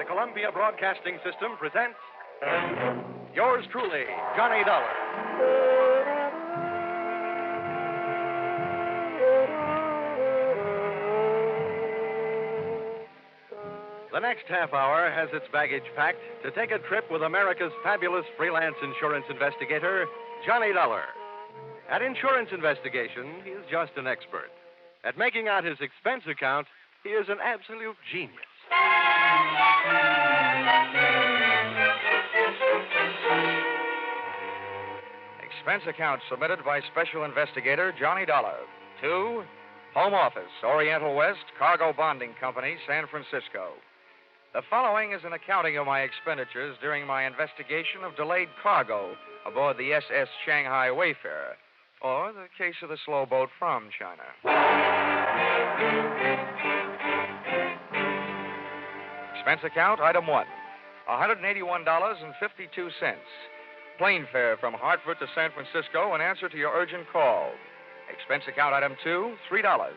the Columbia Broadcasting System presents yours truly, Johnny Dollar. The next half hour has its baggage packed to take a trip with America's fabulous freelance insurance investigator, Johnny Dollar. At insurance investigation, he is just an expert. At making out his expense account, he is an absolute genius. Expense account submitted by Special Investigator Johnny Dollar to Home Office, Oriental West, Cargo Bonding Company, San Francisco. The following is an accounting of my expenditures during my investigation of delayed cargo aboard the SS Shanghai Wayfarer, or the case of the slow boat from China. Expense account, item 1, $181.52. Plane fare from Hartford to San Francisco in answer to your urgent call. Expense account, item 2, $3.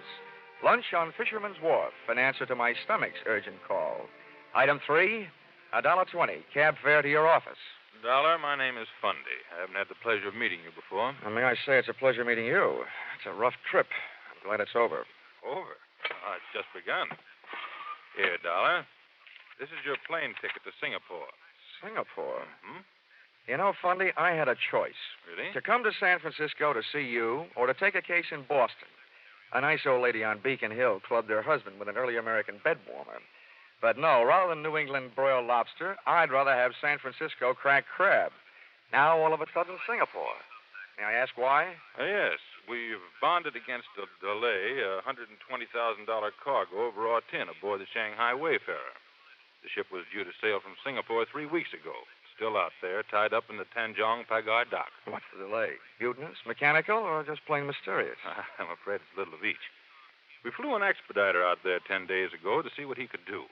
Lunch on Fisherman's Wharf in answer to my stomach's urgent call. Item 3, $1.20. Cab fare to your office. Dollar, my name is Fundy. I haven't had the pleasure of meeting you before. And may I say it's a pleasure meeting you. It's a rough trip. I'm glad it's over. Over? Oh, it's just begun. Here, Dollar. This is your plane ticket to Singapore. Singapore? Hmm? You know, Fundy, I had a choice. Really? To come to San Francisco to see you, or to take a case in Boston. A nice old lady on Beacon Hill clubbed her husband with an early American bed warmer. But no, rather than New England broiled lobster, I'd rather have San Francisco cracked crab. Now, all of a sudden, Singapore. May I ask why? Yes. We've bonded against a delay, a $120,000 cargo of raw tin aboard the Shanghai Wayfarer. The ship was due to sail from Singapore 3 weeks ago. Still out there, tied up in the Tanjong Pagar dock. What's the delay? Mutinous, mechanical, or just plain mysterious? I'm afraid it's a little of each. We flew an expediter out there 10 days ago to see what he could do.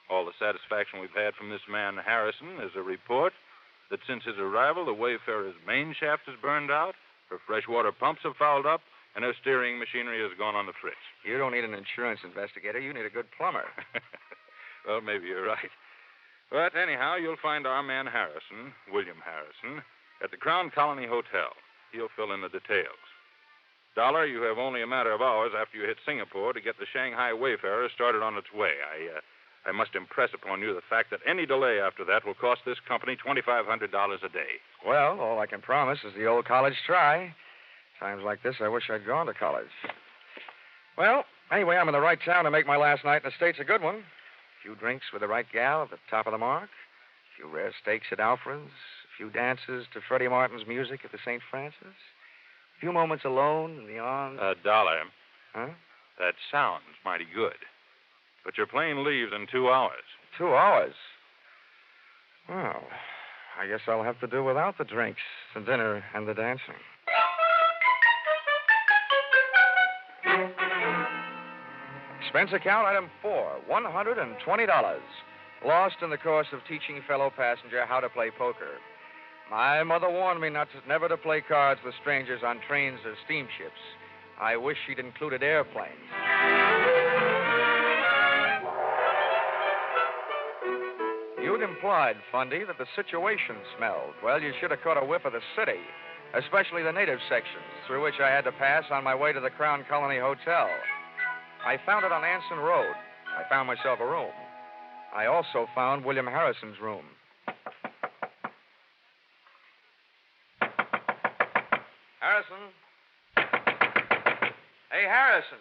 All the satisfaction we've had from this man, Harrison, is a report that since his arrival, the Wayfarer's main shaft is burned out, her freshwater pumps have fouled up, and her steering machinery has gone on the fritz. You don't need an insurance investigator. You need a good plumber. Well, maybe you're right. But anyhow, you'll find our man Harrison, William Harrison, at the Crown Colony Hotel. He'll fill in the details. Dollar, you have only a matter of hours after you hit Singapore to get the Shanghai Wayfarer started on its way. I must impress upon you the fact that any delay after that will cost this company $2,500 a day. Well, all I can promise is the old college try. Times like this, I wish I'd gone to college. Well, anyway, I'm in the right town to make my last night in the States a good one. A few drinks with the right gal at the top of the mark. A few rare steaks at Alfred's. A few dances to Freddie Martin's music at the St. Francis. A few moments alone in the arms... Dollar. Huh? That sounds mighty good. But your plane leaves in 2 hours. 2 hours? Well, I guess I'll have to do without the drinks, the dinner, and the dancing. Expense account, item 4, $120. Lost in the course of teaching fellow passenger how to play poker. My mother warned me never to play cards with strangers on trains or steamships. I wish she'd included airplanes. You'd implied, Fundy, that the situation smelled. Well, you should have caught a whiff of the city, especially the native sections, through which I had to pass on my way to the Crown Colony Hotel. I found it on Anson Road. I found myself a room. I also found William Harrison's room. Harrison? Hey, Harrison.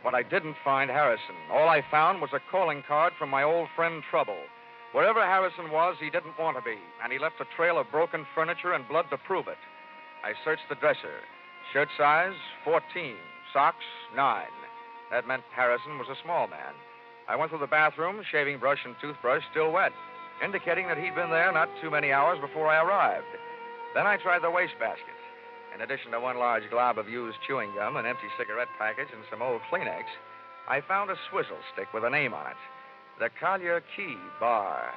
But I didn't find Harrison. All I found was a calling card from my old friend Trouble. Wherever Harrison was, he didn't want to be, and he left a trail of broken furniture and blood to prove it. I searched the dresser. Shirt size, 14. Socks, 9. That meant Harrison was a small man. I went through the bathroom, shaving brush and toothbrush still wet, indicating that he'd been there not too many hours before I arrived. Then I tried the wastebasket. In addition to one large glob of used chewing gum, an empty cigarette package, and some old Kleenex, I found a swizzle stick with a name on it. The Collier Key Bar.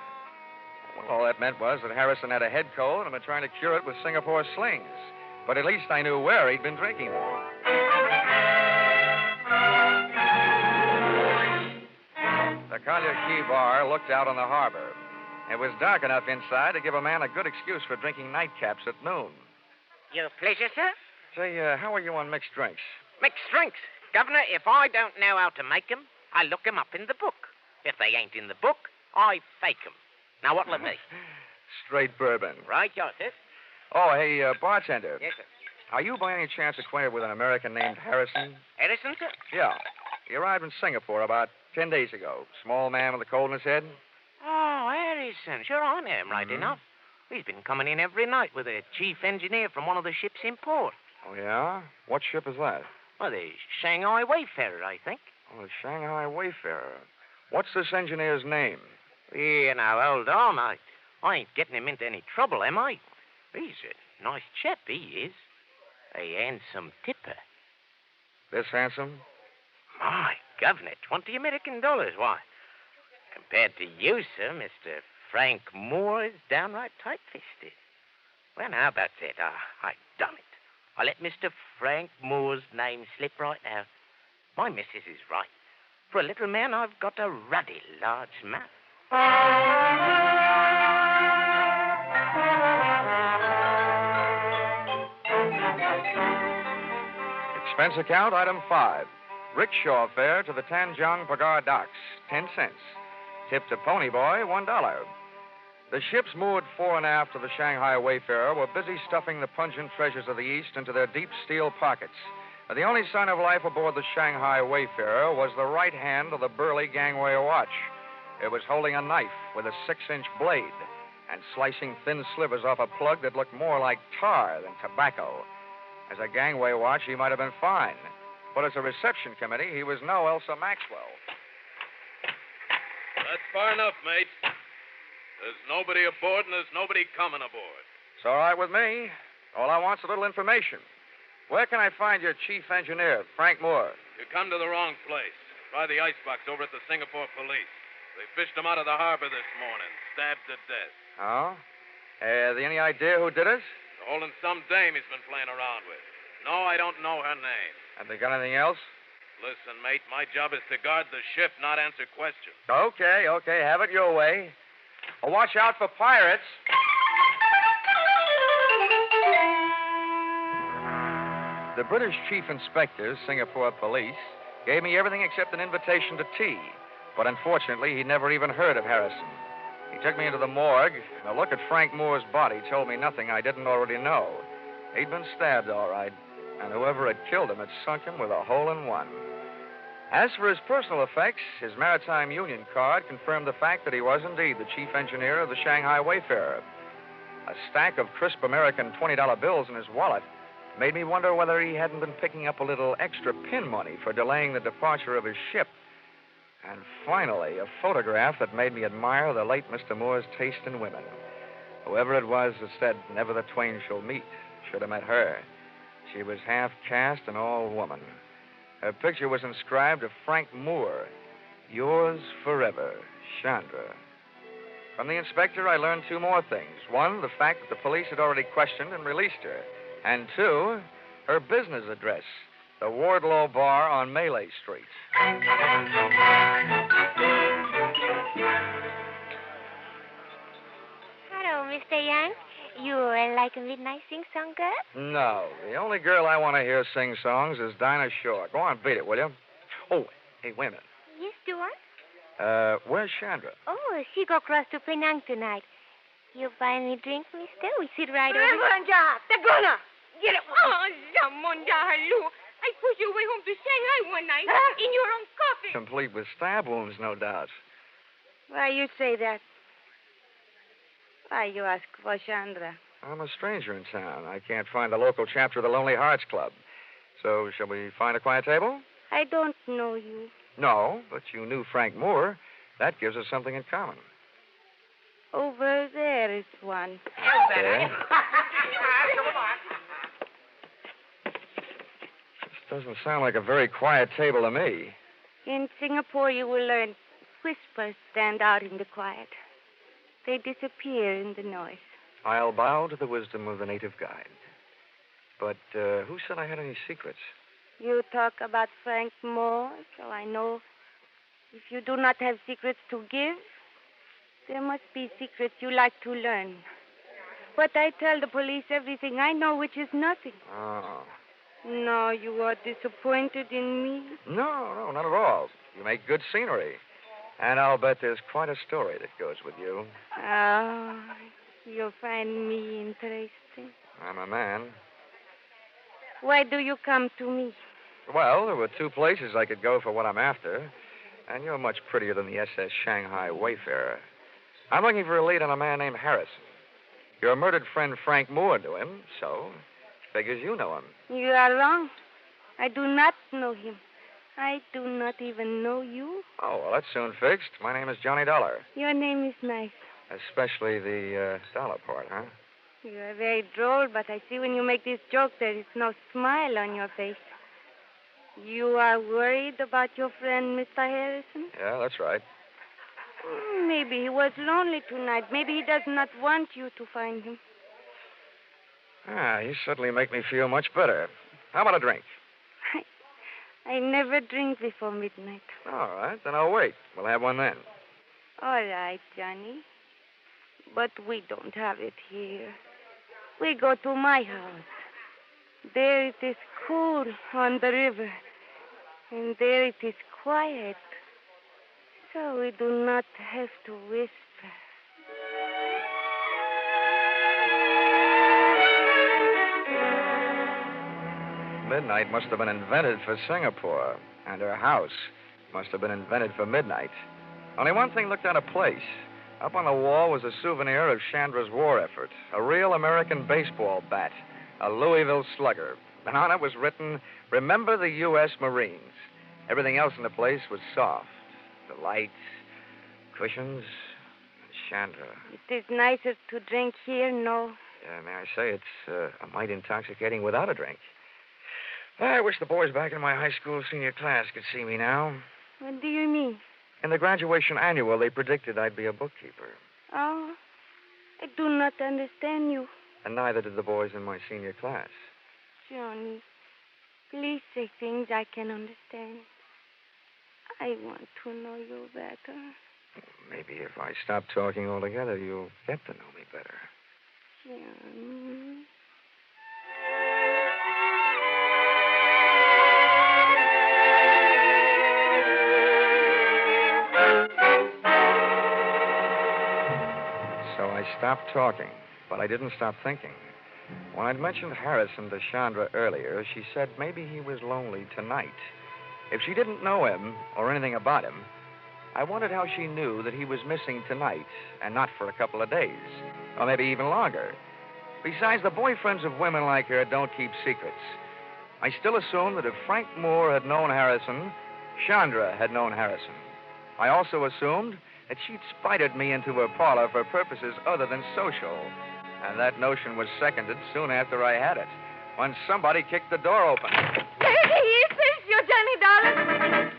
Well, all that meant was that Harrison had a head cold and had been trying to cure it with Singapore slings. But at least I knew where he'd been drinking them. The Collier Key Bar looked out on the harbor. It was dark enough inside to give a man a good excuse for drinking nightcaps at noon. Your pleasure, sir. Say, how are you on mixed drinks? Mixed drinks. Governor, if I don't know how to make 'em, I look 'em up in the book. If they ain't in the book, I fake 'em. Now, what'll it be? Straight bourbon. Right, yours, sir. Oh, hey, bartender. Yes, sir. Are you by any chance acquainted with an American named Harrison? Edison, sir? Yeah. He arrived in Singapore about 10 days ago. Small man with a cold in his head. Oh, Harrison. Sure, I know him right enough. He's been coming in every night with a chief engineer from one of the ships in port. Oh, yeah? What ship is that? Well, the Shanghai Wayfarer, I think. Oh, the Shanghai Wayfarer. What's this engineer's name? Yeah, now, hold on. I ain't getting him into any trouble, am I? He's a nice chap, he is. A handsome tipper. This handsome? My governor, $20 American. Why, compared to you, sir, Mr. Frank Moore is downright tight-fisted. Well, now, about that, I've done it. I let Mr. Frank Moore's name slip right out. My missus is right. For a little man, I've got a ruddy large mouth. Expense account, item 5. Rickshaw fare to the Tanjong Pagar docks, 10 cents. Tip to Pony Boy, $1. The ships moored fore and aft of the Shanghai Wayfarer were busy stuffing the pungent treasures of the East into their deep steel pockets. The only sign of life aboard the Shanghai Wayfarer was the right hand of the burly gangway watch. It was holding a knife with a 6-inch blade and slicing thin slivers off a plug that looked more like tar than tobacco. As a gangway watch, he might have been fine. But as a reception committee, he was no Elsa Maxwell. That's far enough, mate. There's nobody aboard and there's nobody coming aboard. It's all right with me. All I want's a little information. Where can I find your chief engineer, Frank Moore? You come to the wrong place. Try the icebox over at the Singapore police. They fished him out of the harbor this morning, stabbed to death. Oh? Any idea who did it? They're holding some dame he's been playing around with. No, I don't know her name. Have they got anything else? Listen, mate, my job is to guard the ship, not answer questions. Okay. Have it your way. Well, watch out for pirates. The British chief inspector, Singapore police, gave me everything except an invitation to tea. But unfortunately, he'd never even heard of Harrison. He took me into the morgue, and a look at Frank Moore's body told me nothing I didn't already know. He'd been stabbed, all right, and whoever had killed him had sunk him with a hole in one. As for his personal effects, his Maritime Union card confirmed the fact that he was indeed the chief engineer of the Shanghai Wayfarer. A stack of crisp American $20 bills in his wallet made me wonder whether he hadn't been picking up a little extra pin money for delaying the departure of his ship. And finally, a photograph that made me admire the late Mr. Moore's taste in women. Whoever it was that said, "Never the twain shall meet," should have met her. She was half caste and all woman. Her picture was inscribed to Frank Moore, "Yours forever, Chandra." From the inspector, I learned 2 more things. 1, the fact that the police had already questioned and released her. And 2, her business address, the Wardlow Bar on Malay Street. Hello, Mr. Young. You like a midnight sing-song girl? No, the only girl I want to hear sing songs is Dinah Shore. Go on, beat it, will you? Oh, hey, wait a minute. Yes, Stuart? Where's Chandra? Oh, she go across to Penang tonight. You buy me drink, mister? We sit right over there. Tagana! Get it! Oh, Zamonda, hello. I pushed you away home to Shanghai one night in your own coffin. Complete with stab wounds, no doubt. Why you say that? Why you ask for Chandra? I'm a stranger in town. I can't find the local chapter of the Lonely Hearts Club. So, shall we find a quiet table? I don't know you. No, but you knew Frank Moore. That gives us something in common. Over there is one. Okay. This doesn't sound like a very quiet table to me. In Singapore, you will learn whispers stand out in the quiet. They disappear in the noise. I'll bow to the wisdom of the native guide. But who said I had any secrets? You talk about Frank Moore, so I know if you do not have secrets to give, there must be secrets you like to learn. But I tell the police everything I know, which is nothing. Oh. No, you are disappointed in me. No, not at all. You make good scenery. And I'll bet there's quite a story that goes with you. Oh, you find me interesting. I'm a man. Why do you come to me? Well, there were two places I could go for what I'm after. And you're much prettier than the SS Shanghai Wayfarer. I'm looking for a lead on a man named Harrison. Your murdered friend Frank Moore knew him, so figures you know him. You are wrong. I do not know him. I do not even know you. Oh, well, that's soon fixed. My name is Johnny Dollar. Your name is nice. Especially the dollar part, huh? You are very droll, but I see when you make this joke there is no smile on your face. You are worried about your friend, Mr. Harrison? Yeah, that's right. Maybe he was lonely tonight. Maybe he does not want you to find him. You certainly make me feel much better. How about a drink? I never drink before midnight. All right, then I'll wait. We'll have one then. All right, Johnny. But we don't have it here. We go to my house. There it is cool on the river. And there it is quiet. So we do not have to whisper. Midnight must have been invented for Singapore, and her house must have been invented for midnight. Only one thing looked out of place. Up on the wall was a souvenir of Chandra's war effort, a real American baseball bat, a Louisville Slugger. And on it was written, "Remember the U.S. Marines." Everything else in the place was soft. The lights, cushions, and Chandra. It is nicer to drink here, no? Yeah, may I say, it's a mite intoxicating without a drink. I wish the boys back in my high school senior class could see me now. What do you mean? In the graduation annual, they predicted I'd be a bookkeeper. Oh, I do not understand you. And neither did the boys in my senior class. Johnny, please say things I can understand. I want to know you better. Maybe if I stop talking altogether, you'll get to know me better. Johnny. So I stopped talking, but I didn't stop thinking. When I'd mentioned Harrison to Chandra earlier, she said maybe he was lonely tonight. If she didn't know him or anything about him, I wondered how she knew that he was missing tonight and not for a couple of days, or maybe even longer. Besides, the boyfriends of women like her don't keep secrets. I still assumed that if Frank Moore had known Harrison, Chandra had known Harrison. I also assumed that she'd spited me into her parlor for purposes other than social. And that notion was seconded soon after I had it, when somebody kicked the door open. There he is. There's your Johnny Dollar.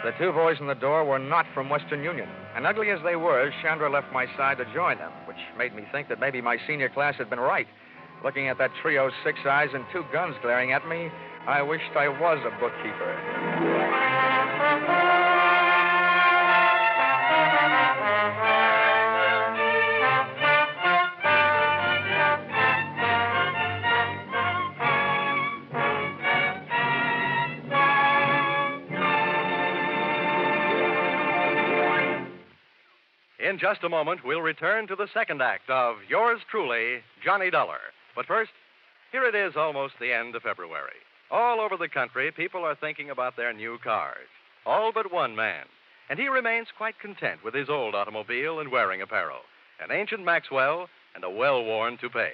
The two boys in the door were not from Western Union. And ugly as they were, Chandra left my side to join them, which made me think that maybe my senior class had been right. Looking at that trio's 6 eyes and 2 guns glaring at me, I wished I was a bookkeeper. In just a moment, we'll return to the second act of Yours Truly, Johnny Dollar. But first, here it is almost the end of February. All over the country, people are thinking about their new cars. All but one man. And he remains quite content with his old automobile and wearing apparel, an ancient Maxwell and a well-worn toupee.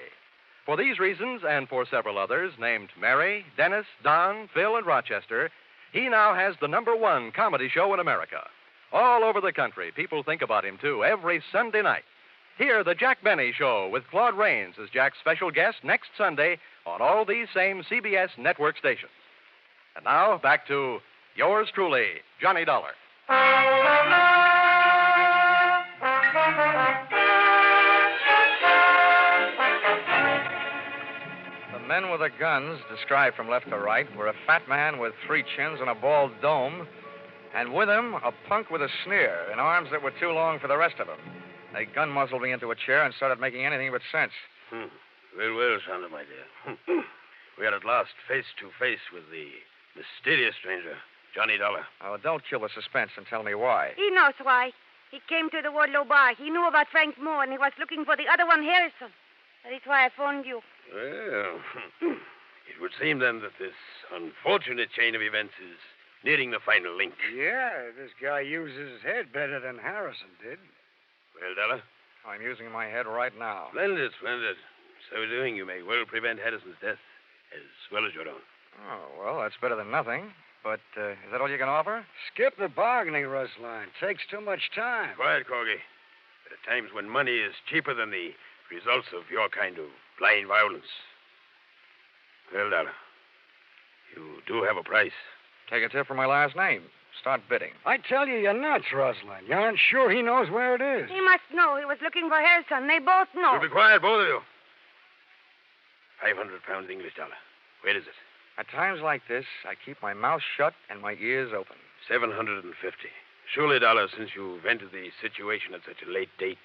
For these reasons, and for several others, named Mary, Dennis, Don, Phil, and Rochester, he now has the #1 comedy show in America. All over the country, people think about him, too, every Sunday night. Hear the Jack Benny Show with Claude Rains as Jack's special guest next Sunday on all these same CBS network stations. And now, back to Yours Truly, Johnny Dollar. The men with of the guns, described from left to right, were a fat man with 3 chins and a bald dome, and with him, a punk with a sneer and arms that were too long for the rest of him. They gun muzzled me into a chair and started making anything but sense. Well, Sandra, my dear. We are at last face to face with the mysterious stranger, Johnny Dollar. Oh, don't kill the suspense and tell me why. He knows why. He came to the Wardlow bar. He knew about Frank Moore, and he was looking for the other one, Harrison. That is why I phoned you. Well, it would seem then that this unfortunate chain of events is nearing the final link. Yeah, this guy uses his head better than Harrison did. Well, Dollar? I'm using my head right now. Splendid, splendid. So doing, you may well prevent Harrison's death as well as your own. Oh, well, that's better than nothing. But is that all you can offer? Skip the bargaining, Rusline. Takes too much time. Quiet, Corgi. There are times when money is cheaper than the results of your kind of blind violence. Well, Dollar, you do have a price. Take a tip from my last name. Start bidding. I tell you, you're nuts, Rusline. You aren't sure he knows where it is. He must know. He was looking for Harrison. They both know. You be quiet, both of you. 500 pounds English dollar. Where is it? At times like this, I keep my mouth shut and my ears open. 750. Surely, Dollar, since you've entered the situation at such a late date,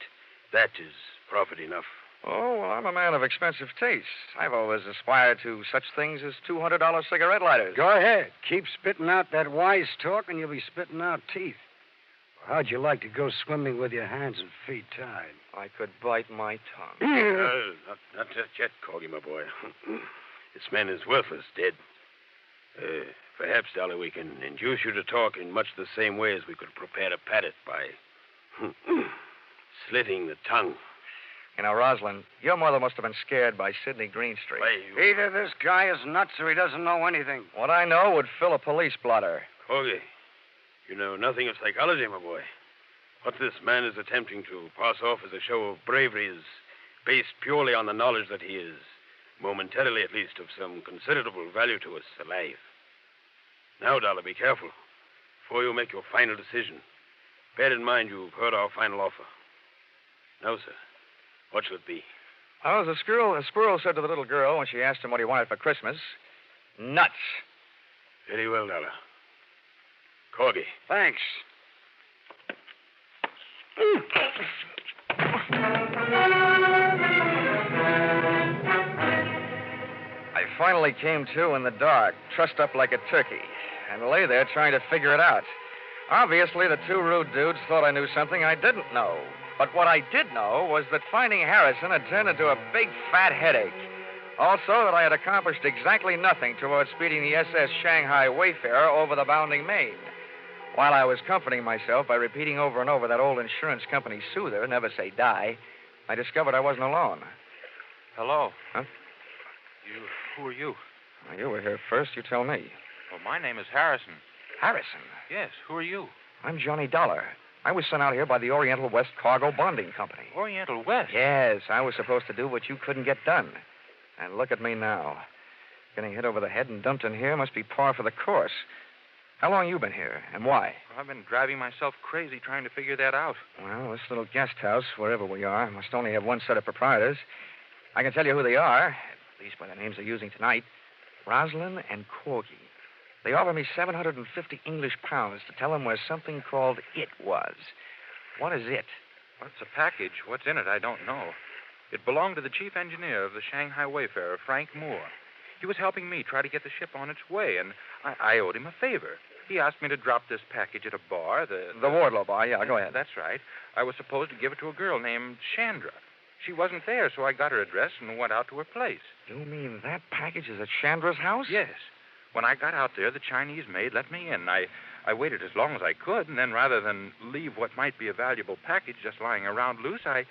that is profit enough. Oh, well, I'm a man of expensive tastes. I've always aspired to such things as $200 cigarette lighters. Go ahead. Keep spitting out that wise talk, and you'll be spitting out teeth. How'd you like to go swimming with your hands and feet tied? I could bite my tongue. Not just yet, Corgi, my boy. This man is worthless, dead. Perhaps, Dollar, we can induce you to talk in much the same way as we could prepare a paddock by slitting the tongue. You know, Rosalind, your mother must have been scared by Sidney Greenstreet. Either this guy is nuts or he doesn't know anything. What I know would fill a police blotter. Corgi, you know nothing of psychology, my boy. What this man is attempting to pass off as a show of bravery is based purely on the knowledge that he is, momentarily at least, of some considerable value to us alive. Now, Dollar, be careful. Before you make your final decision, bear in mind you've heard our final offer. Now, sir, what shall it be? Oh, the squirrel said to the little girl when she asked him what he wanted for Christmas, nuts. Very well, Dollar. Corgi. Thanks. I finally came to in the dark, trussed up like a turkey, and lay there trying to figure it out. Obviously, the 2 rude dudes thought I knew something I didn't know. But what I did know was that finding Harrison had turned into a big, fat headache. Also, that I had accomplished exactly nothing towards speeding the SS Shanghai Wayfarer over the bounding main. While I was comforting myself by repeating over and over that old insurance company soother, never say die, I discovered I wasn't alone. Hello. Huh? Who are you? Well, you were here first. You tell me. Well, my name is Harrison. Harrison? Yes, who are you? I'm Johnny Dollar. I was sent out here by the Oriental West Cargo Bonding Company. Oriental West? Yes, I was supposed to do what you couldn't get done. And look at me now. Getting hit over the head and dumped in here must be par for the course. How long you been here, and why? Well, I've been driving myself crazy trying to figure that out. Well, this little guest house, wherever we are, must only have one set of proprietors. I can tell you who they are, at least by the names they're using tonight. Roslyn and Corgi. They offer me 750 English pounds to tell them where something called It was. What is It? Well, it's a package. What's in it, I don't know. It belonged to the chief engineer of the Shanghai Wayfarer, Frank Moore. He was helping me try to get the ship on its way, and I owed him a favor. He asked me to drop this package at a bar, the Wardlow bar, yeah, go ahead. That's right. I was supposed to give it to a girl named Chandra. She wasn't there, so I got her address and went out to her place. You mean that package is at Chandra's house? Yes. When I got out there, the Chinese maid let me in. I waited as long as I could, and then rather than leave what might be a valuable package just lying around loose, I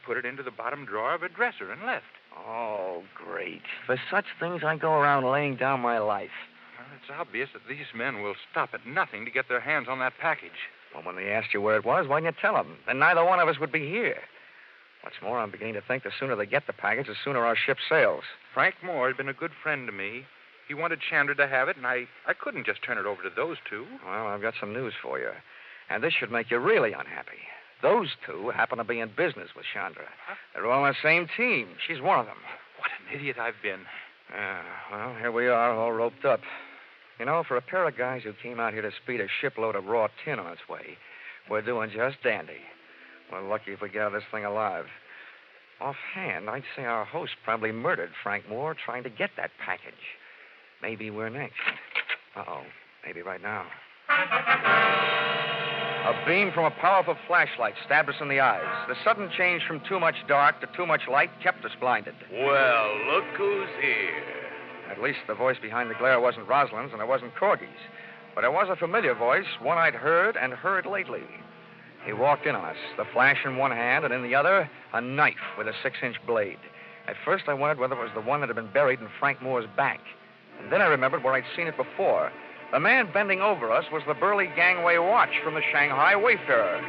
put it into the bottom drawer of a dresser and left. Oh, great. For such things, I go around laying down my life. Well, it's obvious that these men will stop at nothing to get their hands on that package. Well, when they asked you where it was, why didn't you tell them? Then neither one of us would be here. What's more, I'm beginning to think the sooner they get the package, the sooner our ship sails. Frank Moore had been a good friend to me. He wanted Chandra to have it, and I couldn't just turn it over to those 2. Well, I've got some news for you. And this should make you really unhappy. Those 2 happen to be in business with Chandra. They're all on the same team. She's one of them. What an idiot I've been. Well, here we are, all roped up. You know, for a pair of guys who came out here to speed a shipload of raw tin on its way, we're doing just dandy. We're lucky if we get out of this thing alive. Offhand, I'd say our host probably murdered Frank Moore trying to get that package. Maybe we're next. Uh-oh. Maybe right now. A beam from a powerful flashlight stabbed us in the eyes. The sudden change from too much dark to too much light kept us blinded. Well, look who's here. At least the voice behind the glare wasn't Rosalind's and it wasn't Corky's. But it was a familiar voice, one I'd heard and heard lately. He walked in on us, the flash in one hand, and in the other, a knife with a 6-inch blade. At first, I wondered whether it was the one that had been buried in Frank Moore's back. And then I remembered where I'd seen it before. The man bending over us was the burly gangway watch from the Shanghai Wayfarer.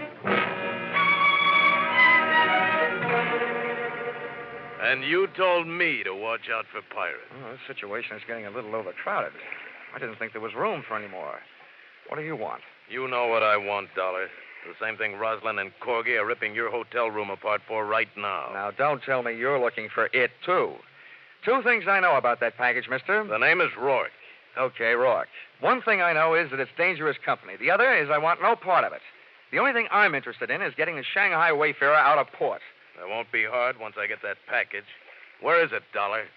And you told me to watch out for pirates. Well, this situation is getting a little overcrowded. I didn't think there was room for any more. What do you want? You know what I want, Dollar. The same thing Rosalind and Corgi are ripping your hotel room apart for right now. Now, don't tell me you're looking for it, too. 2 things I know about that package, mister. The name is Rourke. Okay, Rourke. One thing I know is that it's dangerous company. The other is I want no part of it. The only thing I'm interested in is getting the Shanghai Wayfarer out of port. That won't be hard once I get that package. Where is it, Dollar?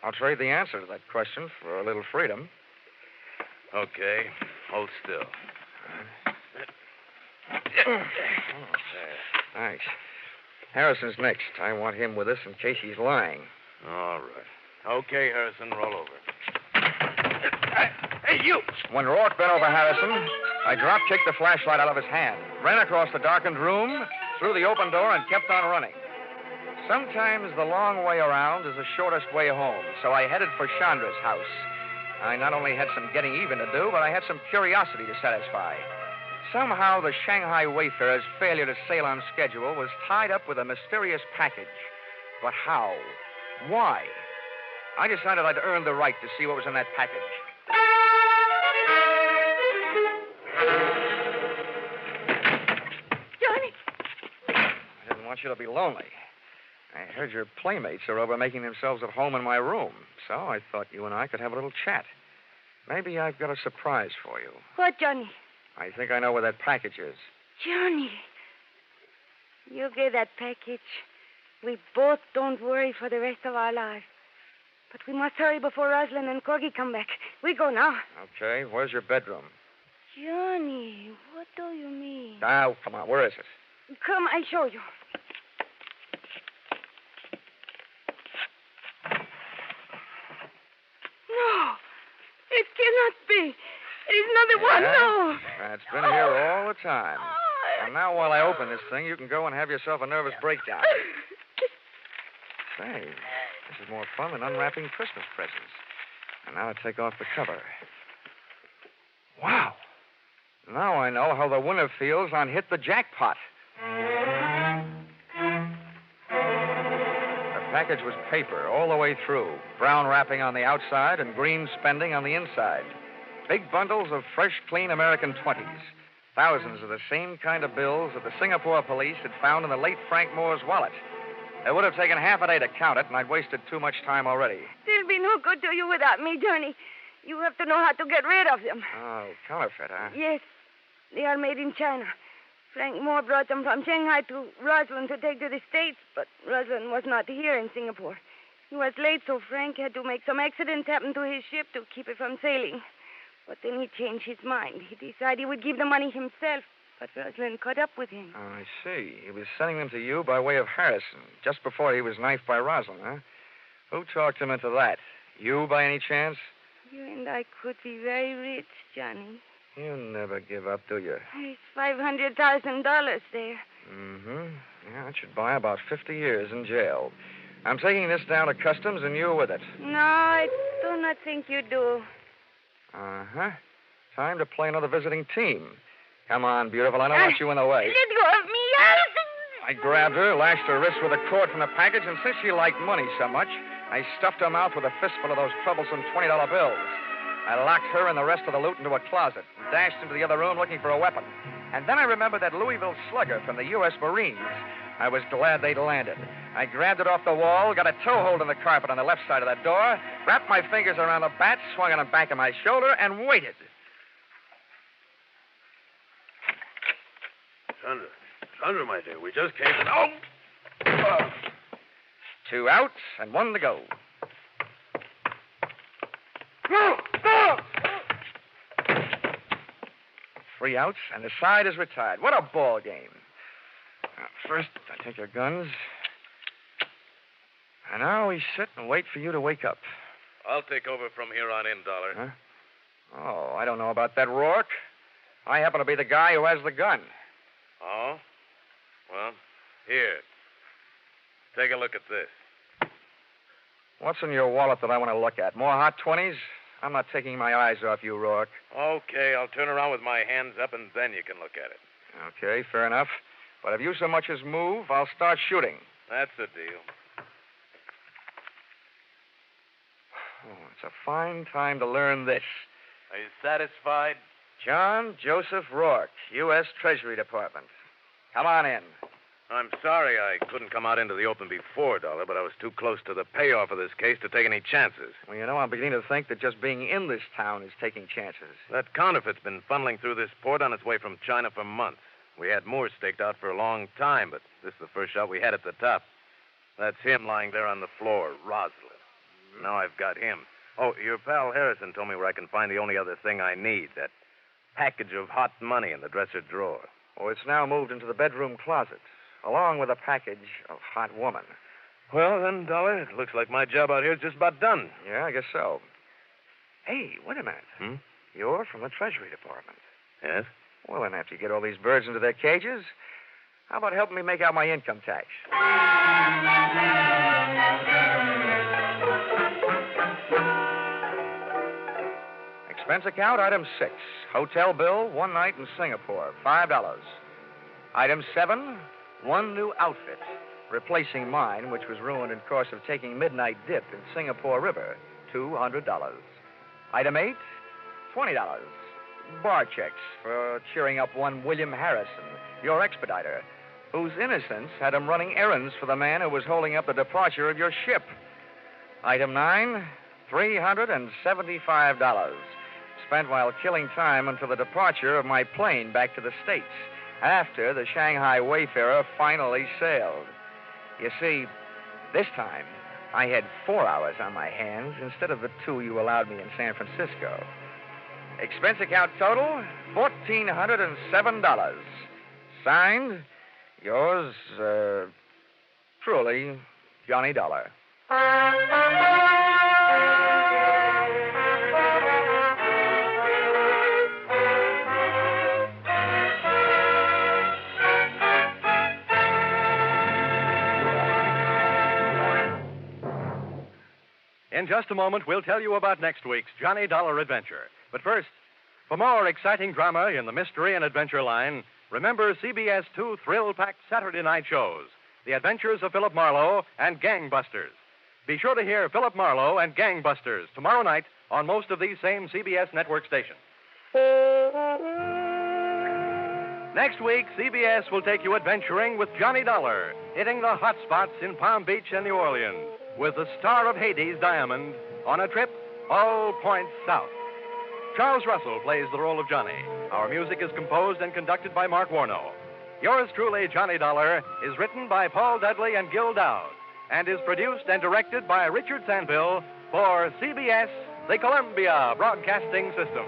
I'll trade the answer to that question for a little freedom. Okay. Hold still. Thanks. Harrison's next. I want him with us in case he's lying. All right. Okay, Harrison, roll over. Hey, you! When Rourke bent over Harrison, I drop-kicked the flashlight out of his hand, ran across the darkened room, through the open door, and kept on running. Sometimes the long way around is the shortest way home, so I headed for Chandra's house. I not only had some getting even to do, but I had some curiosity to satisfy. Somehow, the Shanghai Wayfarer's failure to sail on schedule was tied up with a mysterious package. But how? Why? I decided I'd earned the right to see what was in that package. Johnny! I didn't want you to be lonely. I heard your playmates are over making themselves at home in my room, so I thought you and I could have a little chat. Maybe I've got a surprise for you. What, Johnny? I think I know where that package is. Johnny. You get that package. We both don't worry for the rest of our lives. But we must hurry before Rosalind and Corgi come back. We go now. Okay, where's your bedroom? Johnny, what do you mean? Now, come on, where is it? Come, I'll show you. No, it cannot be. There's another one, no. It's been here all the time. And now while I open this thing, you can go and have yourself a nervous breakdown. Say, this is more fun than unwrapping Christmas presents. And now to take off the cover. Wow. Now I know how the winner feels on Hit the Jackpot. The package was paper all the way through, brown wrapping on the outside and green spending on the inside. Big bundles of fresh, clean American 20s. Thousands of the same kind of bills that the Singapore police had found in the late Frank Moore's wallet. It would have taken half a day to count it, and I'd wasted too much time already. They'll be no good to you without me, Johnny. You have to know how to get rid of them. Oh, counterfeit, huh? Yes. They are made in China. Frank Moore brought them from Shanghai to Rosalind to take to the States, but Rosalind was not here in Singapore. He was late, so Frank had to make some accident happen to his ship to keep it from sailing. But then he changed his mind. He decided he would give the money himself, but Rosalind caught up with him. Oh, I see. He was sending them to you by way of Harrison, just before he was knifed by Rosalind, huh? Who talked him into that? You, by any chance? You and I could be very rich, Johnny. You never give up, do you? There's $500,000 there. Mm-hmm. Yeah, it should buy about 50 years in jail. I'm taking this down to customs and you with it. No, I do not think you do. Uh-huh. Time to play another visiting team. Come on, beautiful. I don't want you in the way. Let go of me. I grabbed her, lashed her wrist with a cord from the package, and since she liked money so much, I stuffed her mouth with a fistful of those troublesome $20 bills. I locked her and the rest of the loot into a closet and dashed into the other room looking for a weapon. And then I remembered that Louisville slugger from the U.S. Marines I was glad they'd landed. I grabbed it off the wall, got a toehold in the carpet on the left side of that door, wrapped my fingers around the bat, swung on the back of my shoulder, and waited. Sandra, my dear, we just came to... Oh! 2 outs and 1 to go. Go! 3 outs, and the side is retired. What a ball game. First, I take your guns. And now we sit and wait for you to wake up. I'll take over from here on in, Dollar. Huh? Oh, I don't know about that, Rourke. I happen to be the guy who has the gun. Oh? Well, here. Take a look at this. What's in your wallet that I want to look at? More hot 20s? I'm not taking my eyes off you, Rourke. Okay, I'll turn around with my hands up, and then you can look at it. Okay, fair enough. But if you so much as move, I'll start shooting. That's the deal. Oh, it's a fine time to learn this. Are you satisfied? John Joseph Rourke, U.S. Treasury Department. Come on in. I'm sorry I couldn't come out into the open before, Dollar, but I was too close to the payoff of this case to take any chances. Well, you know, I'm beginning to think that just being in this town is taking chances. That counterfeit's been funneling through this port on its way from China for months. We had Moore staked out for a long time, but this is the first shot we had at the top. That's him lying there on the floor, Roslyn. Now I've got him. Oh, your pal Harrison told me where I can find the only other thing I need, that package of hot money in the dresser drawer. Oh, it's now moved into the bedroom closet, along with a package of hot woman. Well, then, Dollar, it looks like my job out here is just about done. Yeah, I guess so. Hey, wait a minute. You're from the Treasury Department. Yes? Well, then, after you get all these birds into their cages, how about helping me make out my income tax? Expense account, item 6. Hotel bill, 1 night in Singapore, $5. Item 7, 1 new outfit, replacing mine, which was ruined in course of taking midnight dip in Singapore River, $200. Item 8, $20. Bar checks for cheering up one William Harrison, your expediter, whose innocence had him running errands for the man who was holding up the departure of your ship. Item 9, $375, spent while killing time until the departure of my plane back to the States, after the Shanghai Wayfarer finally sailed. You see, this time, I had 4 hours on my hands instead of the 2 you allowed me in San Francisco. Expense account total, $1,407. Signed, yours, truly, Johnny Dollar. In just a moment, we'll tell you about next week's Johnny Dollar adventure. But first, for more exciting drama in the mystery and adventure line, remember CBS 2 thrill-packed Saturday night shows, The Adventures of Philip Marlowe and Gangbusters. Be sure to hear Philip Marlowe and Gangbusters tomorrow night on most of these same CBS network stations. Next week, CBS will take you adventuring with Johnny Dollar, hitting the hot spots in Palm Beach and New Orleans, with the star of Hades, Diamond, on a trip all points south. Charles Russell plays the role of Johnny. Our music is composed and conducted by Mark Warno. Yours truly, Johnny Dollar, is written by Paul Dudley and Gil Dowd and is produced and directed by Richard Sanville for CBS, the Columbia Broadcasting System.